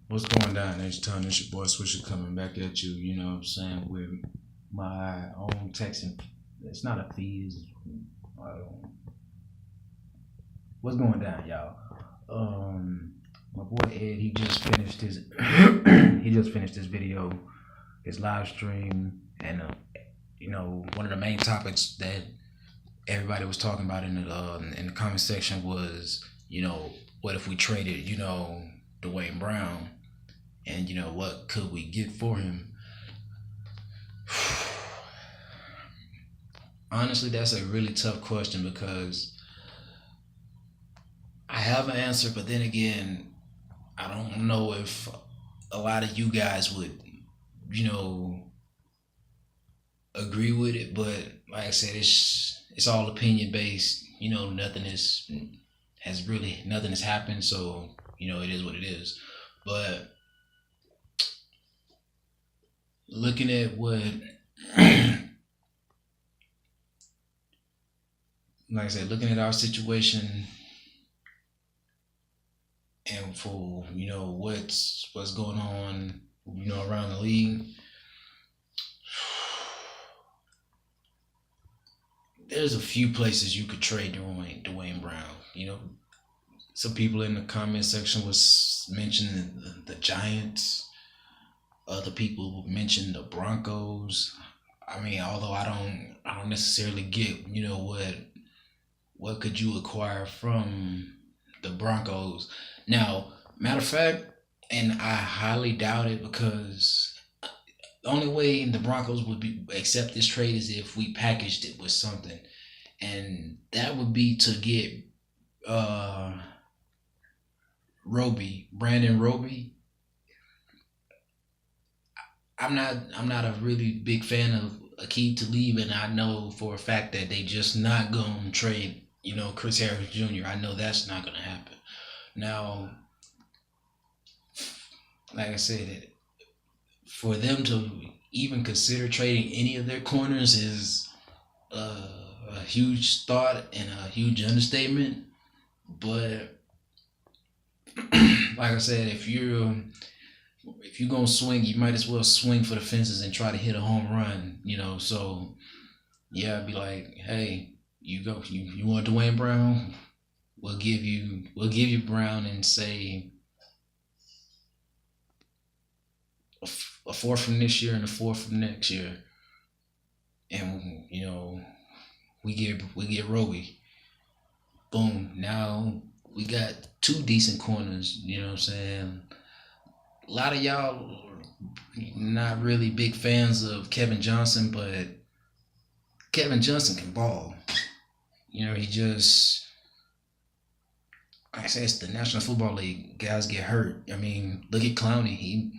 What's going down, H-Town? It's your boy Swisher coming back at you, you know what I'm saying, with my own texting. It's not a feed. What's going down, y'all? My boy Ed, he just finished his he just finished his video, his live stream, and one of the main topics that everybody was talking about in the comment section was, what if we traded, Dewayne Brown, and what could we get for him? Honestly, that's a really tough question because I have an answer, but then again, I don't know if a lot of you guys would, you know, agree with it. But like I said, it's all opinion based. Nothing has happened, so it is what it is. But looking at what, like I said, looking at our situation and for what's going on, around the league, there's a few places you could trade Dwayne Brown. Some people in the comment section was mentioning the Giants. Other people mentioned the Broncos. I mean, although I don't necessarily get what could you acquire from the Broncos. Now, matter of fact, and I highly doubt it because the only way the Broncos would accept this trade is if we packaged it with something, and that would be to get uh Brandon Roby. I'm not a really big fan of Akeem Talib, and I know for a fact that they just not gonna trade Chris Harris Jr. I know that's not gonna happen. Now, like I said, for them to even consider trading any of their corners is a huge thought and a huge understatement. But like I said, if you're gonna swing, you might as well swing for the fences and try to hit a home run. So yeah, I'd be like, hey, you want Dwayne Brown? We'll give you Brown and say a fourth from this year and a fourth from next year, and we get Roby. Boom. Now we got two decent corners. You know what I'm saying? A lot of y'all not really big fans of Kevin Johnson, but Kevin Johnson can ball. He just, like I said, it's the National Football League. Guys get hurt. I mean, look at Clowney.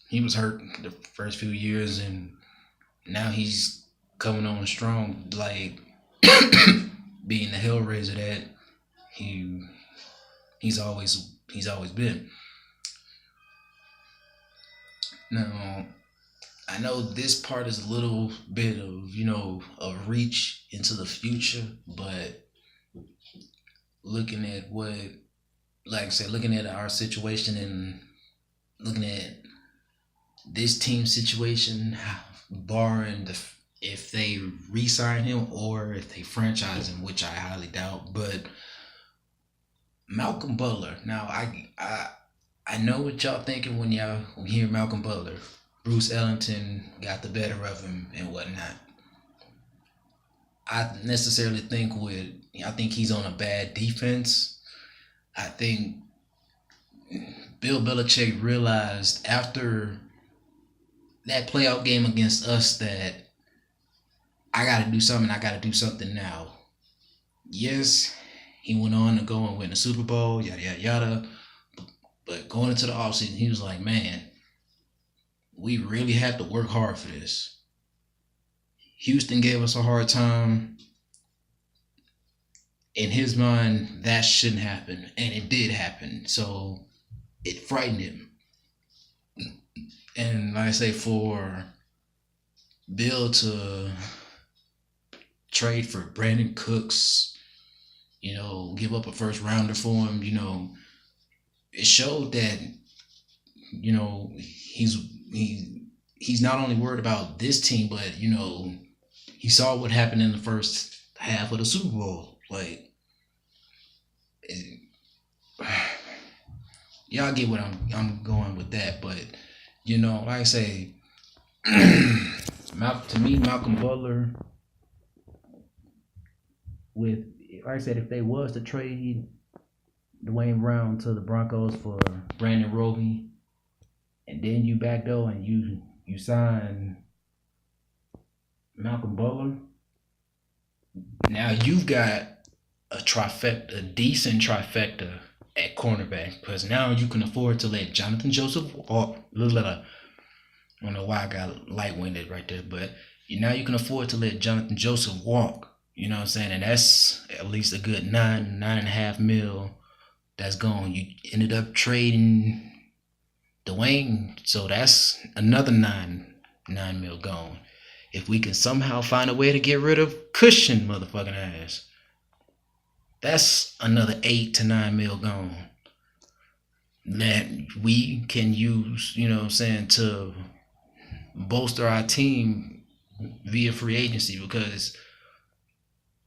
He was hurt the first few years, and now he's coming on strong, like being the Hellraiser that he he's always been. Now, I know this part is a little bit of a reach into the future, but looking at what, like I said, looking at our situation and looking at this team situation, barring if they re-sign him or if they franchise him, which I highly doubt. But Malcolm Butler. Now, I know what y'all thinking when y'all hear Malcolm Butler. Bruce Ellington got the better of him and whatnot. I think he's on a bad defense. I think Bill Belichick realized after that playoff game against us that I got to do something. I got to do something now. Yes, he went on to go and win the Super Bowl, yada yada yada. But going into the offseason, he was like, man, we really have to work hard for this. Houston gave us a hard time. In his mind, that shouldn't happen. And it did happen. So it frightened him. And like I say, for Bill to trade for Brandon Cooks, give up a first rounder for him, it showed that he's not only worried about this team, but he saw what happened in the first half of the Super Bowl. Like, y'all get what I'm going with that, but like I say, to me, Malcolm Butler, with like I said, if they was to trade Dewayne Brown to the Broncos for Brandon Roby, and then you backdoor and you sign Malcolm Butler, now you've got a decent trifecta at cornerback, because now you can afford to let Jonathan Joseph walk. I don't know why I got light-winded right there, but now you can afford to let Jonathan Joseph walk. You know what I'm saying? And that's at least a good $9.5 million that's gone. You ended up trading Dewayne, so that's another $9 million gone. If we can somehow find a way to get rid of Cushion motherfucking ass, that's another $8 to $9 million gone that we can use, to bolster our team via free agency. Because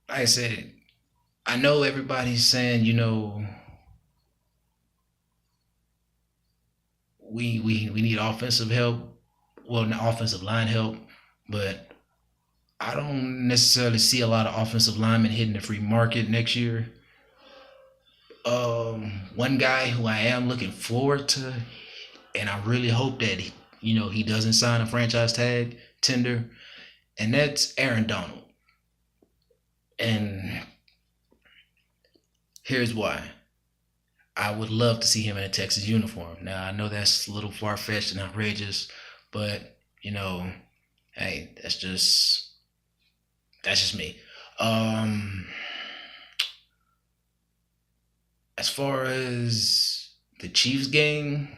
like I said, I know everybody's saying, we need offensive help. Well, not offensive line help, but I don't necessarily see a lot of offensive linemen hitting the free market next year. One guy who I am looking forward to, and I really hope that he doesn't sign a franchise tag tender, and that's Aaron Donald. And here's why. I would love to see him in a Texas uniform. Now, I know that's a little far-fetched and outrageous, but, hey, that's just me. As far as the Chiefs game,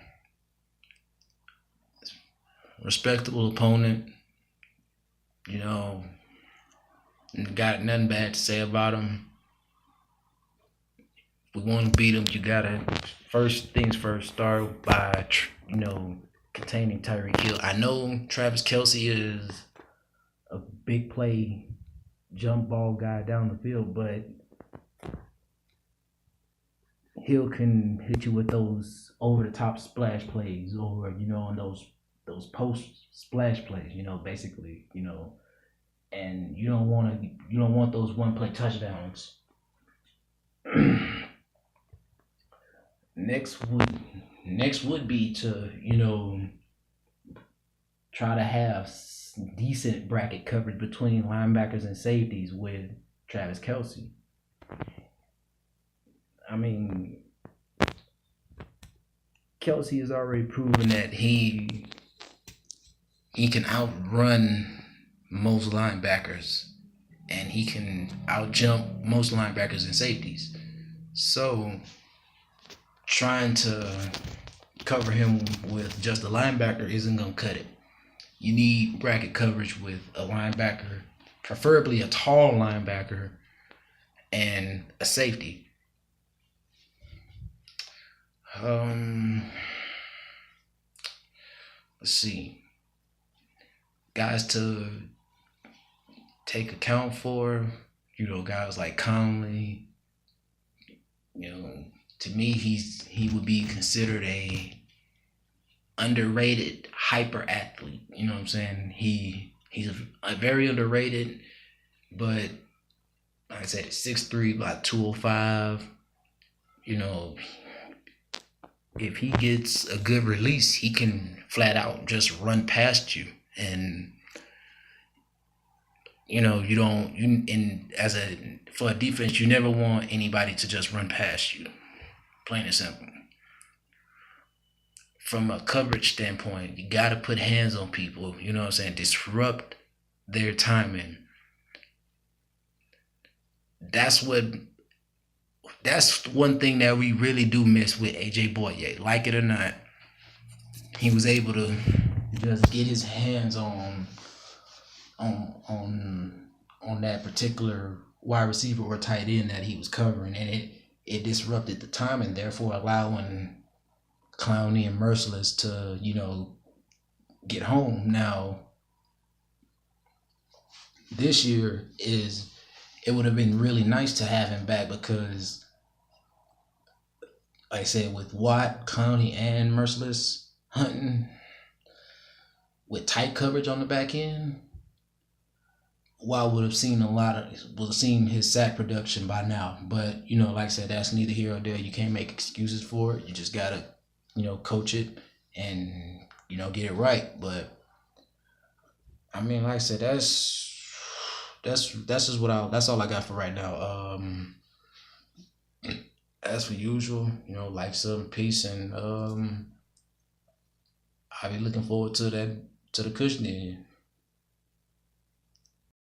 respectable opponent. Got nothing bad to say about him. If we want to beat him, you gotta, first things first, start by containing Tyreek Hill. I know Travis Kelce is a big play jump ball guy down the field, but Hill can hit you with those over the top splash plays, or on those post splash plays, basically, and you don't want those one play touchdowns. Next would be to try to have decent bracket coverage between linebackers and safeties with Travis Kelce. I mean, Kelce has already proven that he can outrun most linebackers, and he can outjump most linebackers and safeties. So trying to cover him with just a linebacker isn't going to cut it. You need bracket coverage with a linebacker, preferably a tall linebacker, and a safety. Let's see. Guys to take account for, guys like Conley. To me, he would be considered a underrated hyper athlete. You know what I'm saying? He's a very underrated, but like I said, 6'3", about 205. If he gets a good release, he can flat out just run past you. And for a defense, you never want anybody to just run past you. Plain and simple. From a coverage standpoint, you got to put hands on people, disrupt their timing. That's one thing that we really do miss with AJ Boye. Like it or not, he was able to just get his hands on that particular wide receiver or tight end that he was covering, and it disrupted the timing, therefore allowing Clowney and Merciless to, get home. Now, this year it would have been really nice to have him back because, like I said, with Watt, Clowney, and Merciless hunting with tight coverage on the back end, Watt would have seen his sack production by now. But like I said, that's neither here or there. You can't make excuses for it. You just gotta, coach it and get it right. But I mean, like I said, that's all I got for right now. As for usual, like some peace, and I'll be looking forward to the cushion.